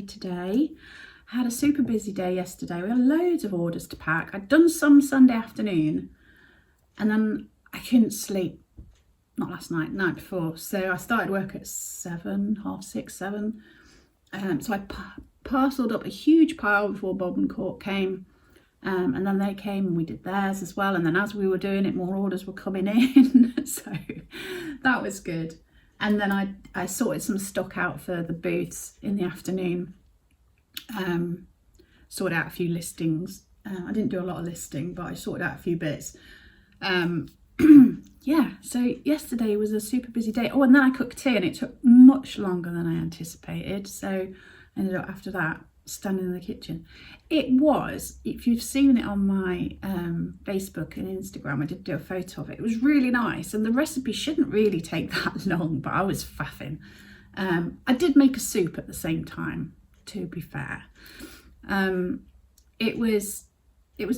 Today. I had a super busy day yesterday. We had loads of orders to pack. I'd done some Sunday afternoon and then I couldn't sleep. Not last night, night before. So I started work at 7, half 6, 7. So I parcelled up a huge pile before Bob and Court came. And then they came and we did theirs as well. And then as we were doing it, more orders were coming in. So that was good. And then I sorted some stock out for the booths in the afternoon. Sorted out a few listings. I didn't do a lot of listing, but I sorted out a few bits. Yeah, so yesterday was a super busy day. Oh, and then I cooked tea and it took much longer than I anticipated. So I ended up after that standing in the kitchen. It was, if you've seen it on my Facebook and Instagram, I did do a photo of it. It was really nice and the recipe shouldn't really take that long, but I was faffing. I did make a soup at the same time, to be fair. It was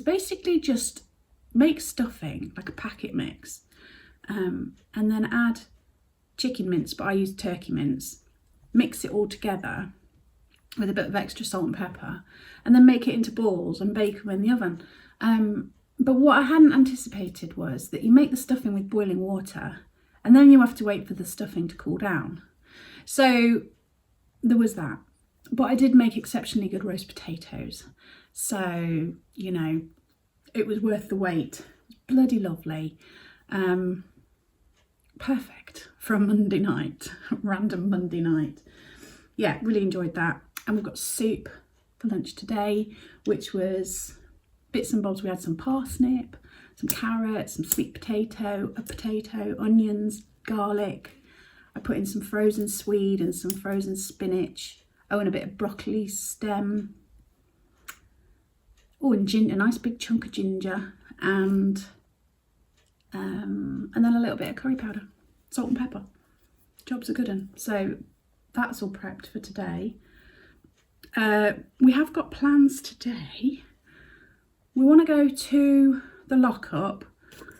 basically just make stuffing, like a packet mix, and then add chicken mince, but I used turkey mince, mix it all together with a bit of extra salt and pepper, and then make it into balls and bake them in the oven. But what I hadn't anticipated was that you make the stuffing with boiling water and then you have to wait for the stuffing to cool down. So there was that. But I did make exceptionally good roast potatoes. So, you know, it was worth the wait. Bloody lovely. Perfect for a Monday night, random Monday night. Yeah, really enjoyed that. And we've got soup for lunch today, which was bits and bobs. We had some parsnip, some carrots, some sweet potato, a potato, onions, garlic. I put in some frozen swede and some frozen spinach. Oh, and a bit of broccoli stem. Oh, and ginger, a nice big chunk of ginger, and then a little bit of curry powder, salt and pepper. Job's a good one. So that's all prepped for today. We have got plans today. We want to go to the lockup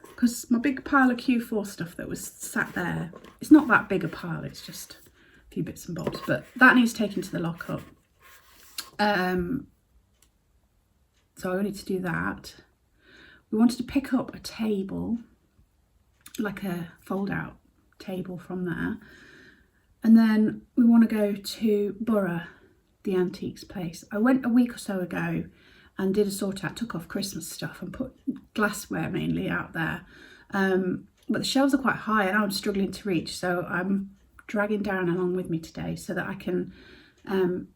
because my big pile of Q4 stuff that was sat there, it's not that big a pile, it's just a few bits and bobs, but that needs taken to the lockup. So I need to do that. We wanted to pick up a table, like a fold out table from there. And then we want to go to Borough, the antiques place. I went a week or so ago and did a sort out, took off Christmas stuff and put glassware mainly out there. But the shelves are quite high and I'm struggling to reach. So I'm dragging Darren along with me today so that I can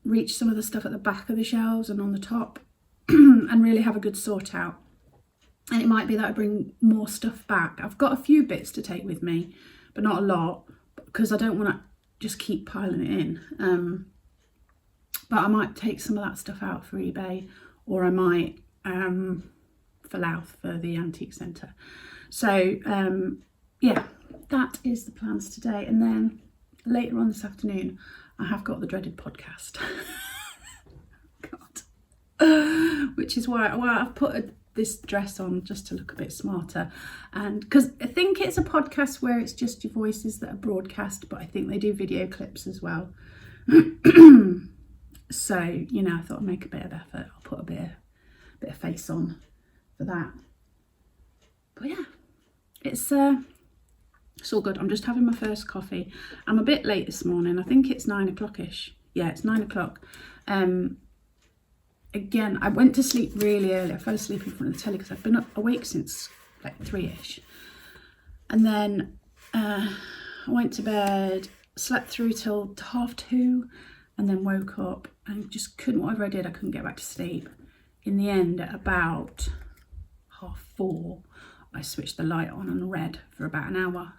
reach some of the stuff at the back of the shelves and on the top and really have a good sort out. And it might be that I bring more stuff back. I've got a few bits to take with me, but not a lot because I don't want to just keep piling it in. But I might take some of that stuff out for eBay, or I might for Louth for the antique centre. So yeah, that is the plans today. And then later on this afternoon, I have got the dreaded podcast. God. Which is why I've put this dress on just to look a bit smarter, and because I think it's a podcast where it's just your voices that are broadcast, but I think they do video clips as well. So, you know, I thought I'd make a bit of effort. I'll put a bit of face on for that. But yeah, it's all good. I'm just having my first coffee. I'm a bit late this morning. I think it's 9 o'clock-ish. Yeah, it's 9 o'clock. Again, I went to sleep really early. I fell asleep in front of the telly because I've been awake since like 3-ish. And then I went to bed, slept through till 2:30, and then woke up and just couldn't, whatever I did, I couldn't get back to sleep. In the end, at about 4:30, I switched the light on red for about an hour.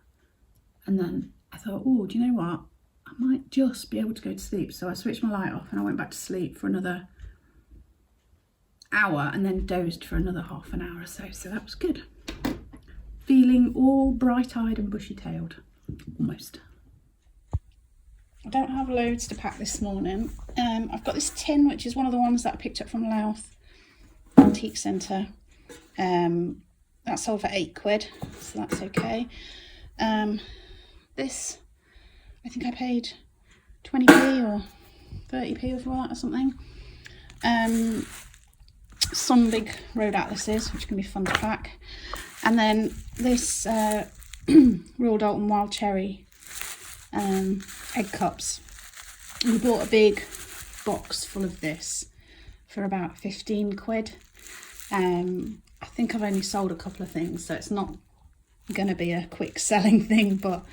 And then I thought, oh, do you know what? I might just be able to go to sleep. So I switched my light off and I went back to sleep for another hour and then dozed for another half an hour or so. So that was good. Feeling all bright-eyed and bushy-tailed, almost. I don't have loads to pack this morning. I've got this tin, which is one of the ones that I picked up from Louth Antique Centre. That sold for £8, so that's okay. This, I think I paid 20p or 30p for that or something. Some big road atlases, which can be fun to pack. And then this Royal Dalton Wild Cherry egg cups. We bought a big box full of this for about £15. I think I've only sold a couple of things, so it's not going to be a quick selling thing, but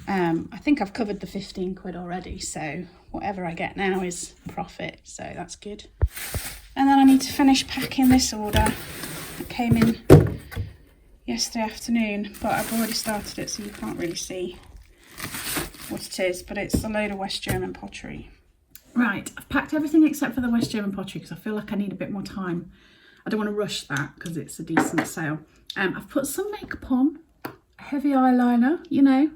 I think I've covered the £15 already, so whatever I get now is profit, so that's good. And then I need to finish packing this order. It came in yesterday afternoon, but I've already started it, so you can't really see what it is, but it's a load of West German pottery. Right, I've packed everything except for the West German pottery because I feel like I need a bit more time. I don't want to rush that because it's a decent sale. I've put some makeup on, a heavy eyeliner, you know,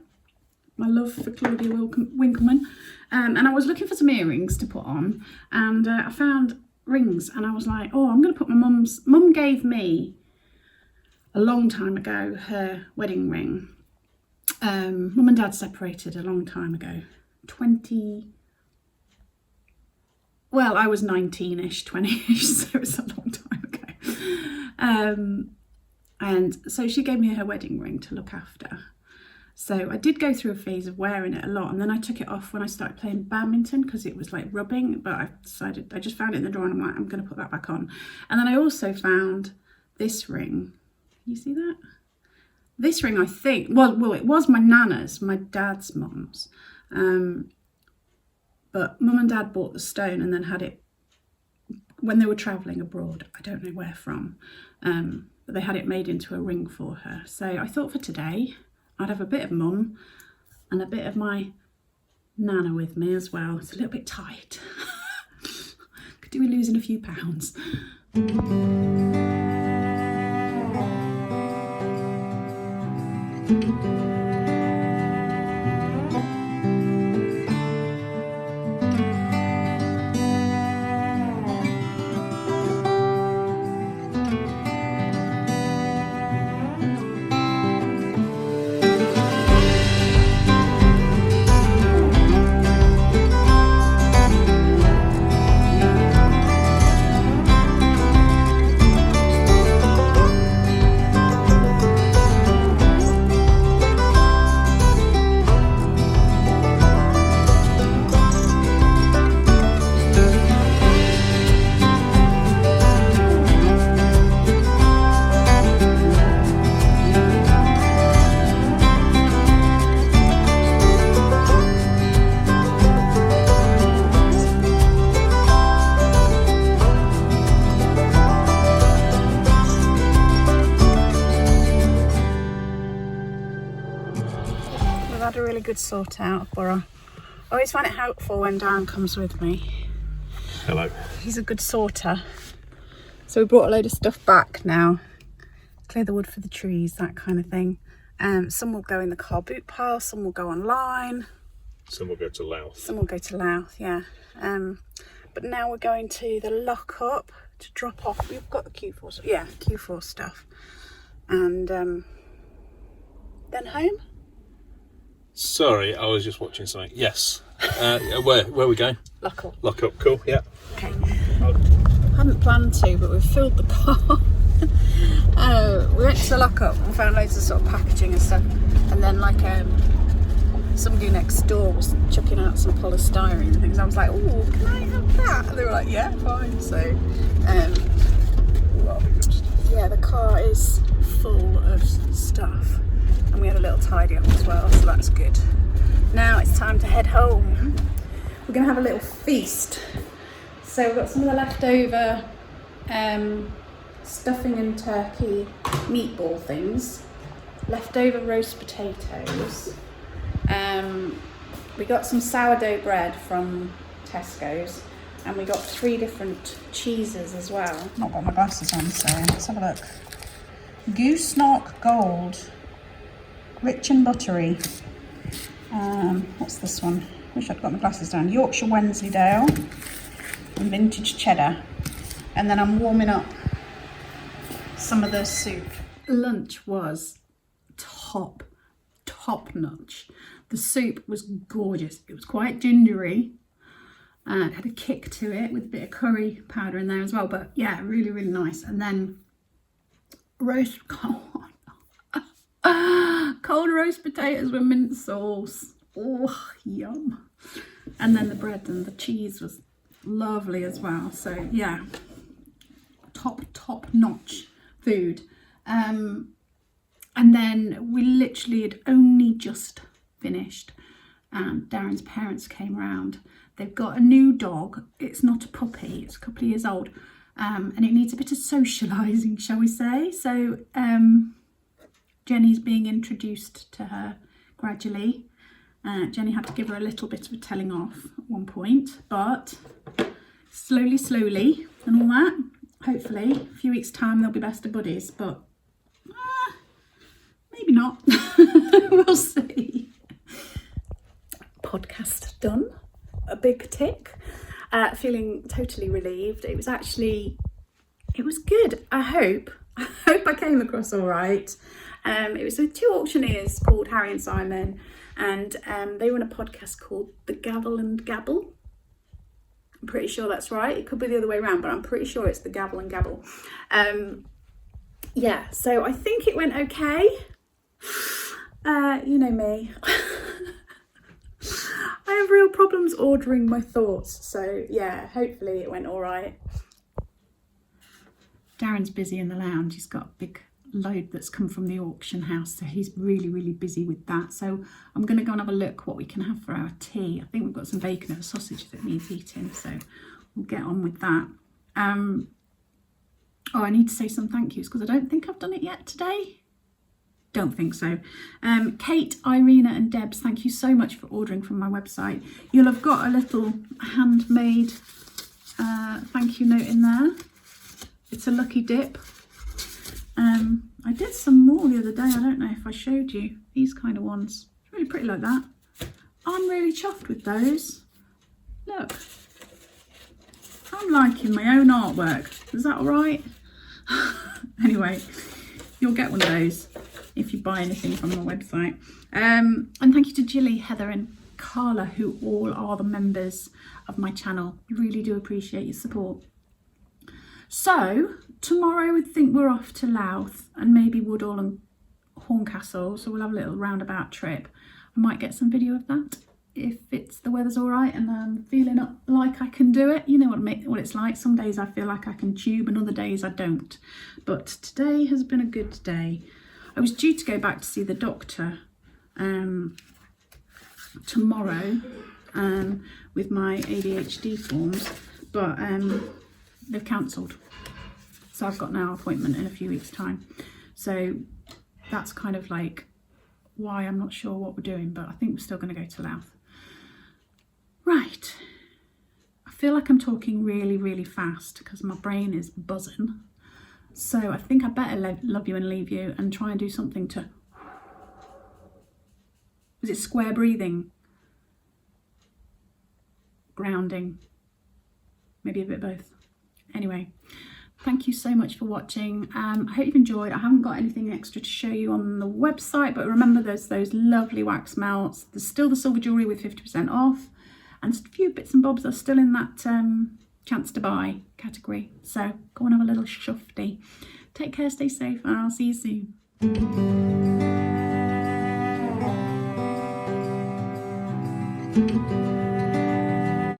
my love for Claudia Winkleman. And I was looking for some earrings to put on, and I found rings, and I was like, oh, I'm going to put my mum gave me a long time ago her wedding ring. Mum and dad separated a long time ago, well, I was 19ish, 20ish, so it's a long time ago. And so she gave me her wedding ring to look after. So I did go through a phase of wearing it a lot, and then I took it off when I started playing badminton because it was like rubbing, but I just found it in the drawer and I'm like, I'm going to put that back on. And then I also found this ring. You see that? This ring, I think, well, it was my nana's, my dad's mum's. But mum and dad bought the stone and then had it when they were travelling abroad. I don't know where from, but they had it made into a ring for her. So I thought for today, I'd have a bit of mum and a bit of my nana with me as well. It's a little bit tight. Could do with losing a few pounds. Had a really good sort out, but I always find it helpful when Darren comes with me. Hello. He's a good sorter. So we brought a load of stuff back now. Clear the wood for the trees, that kind of thing. Some will go in the car boot pile, some will go online. Some will go to Louth. Some will go to Louth, yeah. But now we're going to the lock-up to drop off. We've got the Q4 stuff. And then home. Sorry, I was just watching something. Yes. Where we going? Lock up. Lock up, cool, yeah. Okay. Hadn't planned to, but we've filled the car. We went to the lock up and found loads of sort of packaging and stuff. And then like somebody next door was chucking out some polystyrene and things. I was like, oh, can I have that? And they were like, yeah, fine. So, yeah, the car is full of stuff. And we had a little tidy up as well, so that's good. Now it's time to head home. We're going to have a little feast. So we've got some of the leftover stuffing and turkey meatball things, leftover roast potatoes. We got some sourdough bread from Tesco's, and we got 3 different cheeses as well. Not got my glasses on, so let's have a look. Goose Knock Gold, rich and buttery. What's this one? Wish I'd got my glasses down. Yorkshire Wensleydale and vintage cheddar. And then I'm warming up some of the soup. Lunch was top notch. The soup was gorgeous. It was quite gingery. It had a kick to it with a bit of curry powder in there as well. But yeah, really, really nice. And then cold roast potatoes with mint sauce. Oh, yum. And then the bread and the cheese was lovely as well. So yeah, top notch food. And then we literally had only just finished, and Darren's parents came round. They've got a new dog. It's not a puppy, it's a couple of years old, and it needs a bit of socialising, shall we say. So Jenny's being introduced to her gradually. Jenny had to give her a little bit of a telling off at one point, but slowly and all that. Hopefully a few weeks time they'll be best of buddies, but maybe not. We'll see. Podcast done. A big tick. Feeling totally relieved. It was good. I hope I came across all right. It was with 2 auctioneers called Harry and Simon, and they run a podcast called The Gavel and Gabble. I'm pretty sure that's right. It could be the other way around, but I'm pretty sure it's The Gavel and Gabble. Yeah, so I think it went okay. You know me. I have real problems ordering my thoughts, so yeah, hopefully it went all right. Darren's busy in the lounge. He's got a big load that's come from the auction house, so he's really busy with that. So I'm going to go and have a look what we can have for our tea. I think we've got some bacon and a sausage that needs eating, so we'll get on with that. Oh, I need to say some thank yous because I don't think I've done it yet today. Don't think so. Kate, Irina and Debs, thank you so much for ordering from my website. You'll have got a little handmade thank you note in there. It's a lucky dip. I did some more the other day. I don't know if I showed you these kind of ones. It's really pretty like that. I'm really chuffed with those. Look, I'm liking my own artwork. Is that all right? Anyway, you'll get one of those if you buy anything from my website. And thank you to Jilly, Heather and Carla, who all are the members of my channel. Really do appreciate your support. So tomorrow I think we're off to Louth and maybe Woodall and Horncastle, so we'll have a little roundabout trip. I might get some video of that if the weather's all right and I'm feeling like I can do it. You know what it's like. Some days I feel like I can tube and other days I don't. But today has been a good day. I was due to go back to see the doctor tomorrow with my ADHD forms, but they've cancelled. So I've got now an appointment in a few weeks' time. So that's kind of like why I'm not sure what we're doing, but I think we're still going to go to Louth. Right. I feel like I'm talking really fast because my brain is buzzing. So I think I better love you and leave you and try and do something to... Is it square breathing? Grounding? Maybe a bit of both. Anyway, thank you so much for watching. I hope you've enjoyed. I haven't got anything extra to show you on the website, but remember there's those lovely wax melts. There's still the silver jewellery with 50% off, and just a few bits and bobs are still in that chance to buy category. So go and have a little shufty. Take care, stay safe, and I'll see you soon.